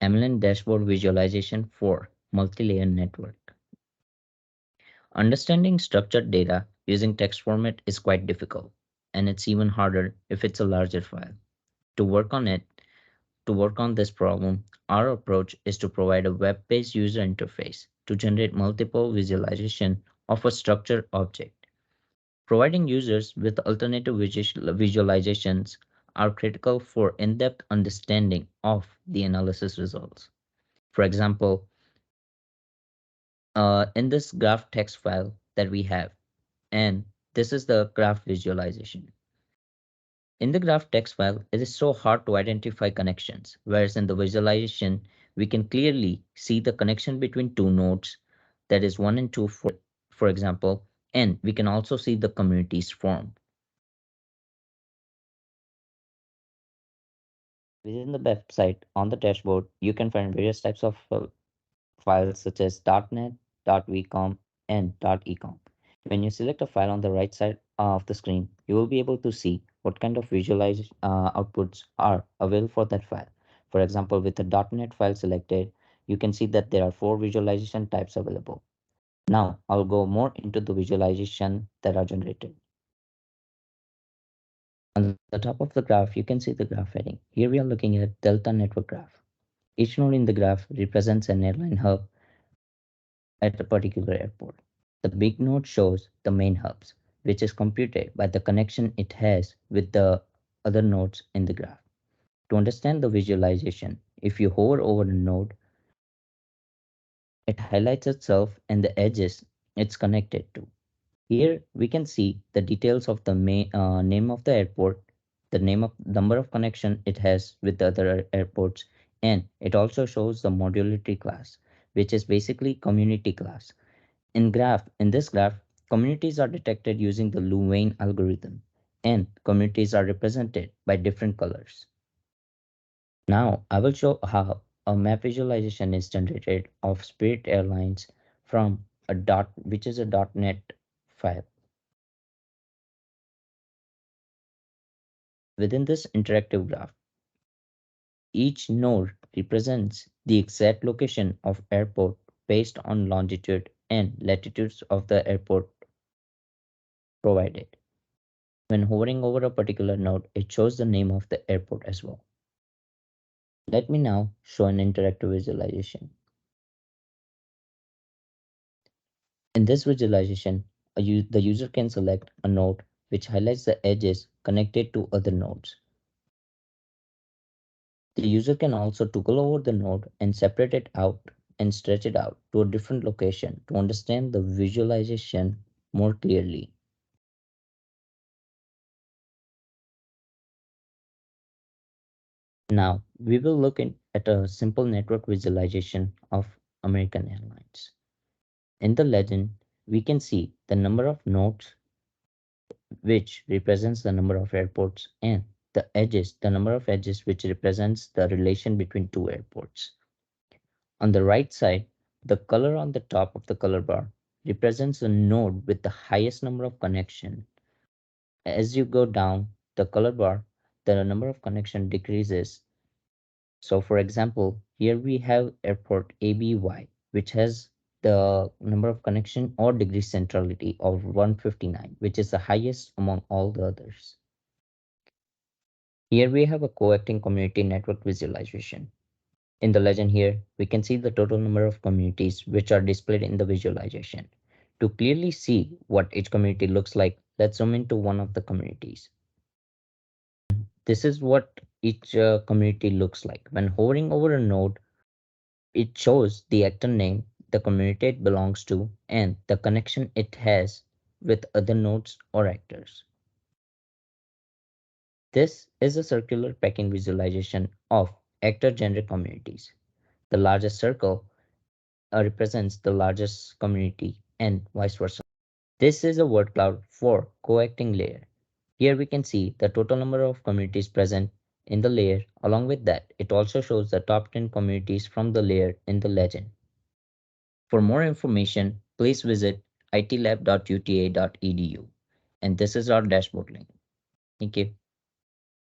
MLN dashboard visualization for multi-layer network. Understanding structured data using text format is quite difficult, and it's even harder if it's a larger file. To work on it, to work on this problem, our approach is to provide a web-based user interface to generate multiple visualization of a structured object. Providing users with alternative visualizations are critical for in-depth understanding of the analysis results. For example, in this graph text file that we have, and this is the graph visualization. In the graph text file, it is so hard to identify connections, whereas in the visualization, we can clearly see the connection between two nodes, that is 1 and 2 for example, and we can also see the communities formed. Within the website, on the dashboard, you can find various types of files such as .NET, .vcom, and .ecom. When you select a file on the right side of the screen, you will be able to see what kind of visualization outputs are available for that file. For example, with the .NET file selected, you can see that there are 4 visualization types available. Now, I'll go more into the visualization that are generated. On the top of the graph, you can see the graph heading. Here we are looking at Delta Network Graph. Each node in the graph represents an airline hub at a particular airport. The big node shows the main hubs, which is computed by the connection it has with the other nodes in the graph. To understand the visualization, if you hover over the node, it highlights itself and the edges it's connected to. Here we can see the details of the name of the airport, the number of connection it has with the other airports, and it also shows the modularity class, which is basically community class. In this graph, communities are detected using the Louvain algorithm, and communities are represented by different colors. Now I will show how a map visualization is generated of Spirit Airlines from which is a .NET file. Within this interactive graph, each node represents the exact location of airport based on longitude and latitudes of the airport provided. When hovering over a particular node, it shows the name of the airport as well. Let me now show an interactive visualization. In this visualization, the user can select a node which highlights the edges connected to other nodes. The user can also toggle over the node and separate it out and stretch it out to a different location to understand the visualization more clearly. Now, we will look at a simple network visualization of American Airlines. In the legend, we can see the number of nodes, which represents the number of airports, and the number of edges, which represents the relation between two airports. On the right side, the color on the top of the color bar represents the node with the highest number of connection. As you go down the color bar, the number of connection decreases. So for example, here we have airport ABY, which has the number of connection or degree centrality of 159, which is the highest among all the others. Here we have a co-acting community network visualization. In the legend here, we can see the total number of communities which are displayed in the visualization. To clearly see what each community looks like, let's zoom into one of the communities. This is what each community looks like. When hovering over a node, it shows the actor name, the community it belongs to, and the connection it has with other nodes or actors. This is a circular packing visualization of actor-generic communities. The largest circle represents the largest community and vice versa. This is a word cloud for coacting layer. Here we can see the total number of communities present in the layer. Along with that, it also shows the top 10 communities from the layer in the legend. For more information, please visit itlab.uta.edu. And this is our dashboard link. Thank you.